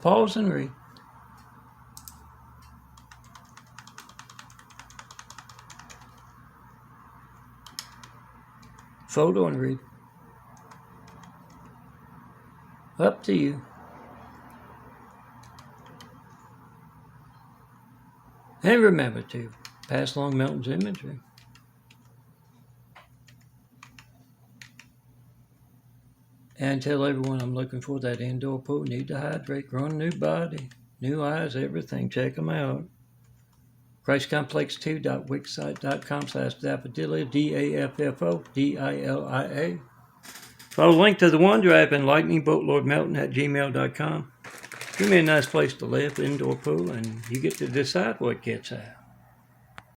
Pause and read. Photo and read. Up to you. And remember to pass along Milton's imagery. And tell everyone I'm looking for that indoor pool. Need to hydrate, growing new body, new eyes, everything. Check them out. ChristComplex2.wixsite.com/Daffodilla, DAFFODILIA. Follow link to the OneDrive and Lightning Bolt Lord Melton at gmail.com. Give me a nice place to live, indoor pool, and you get to decide what gets out.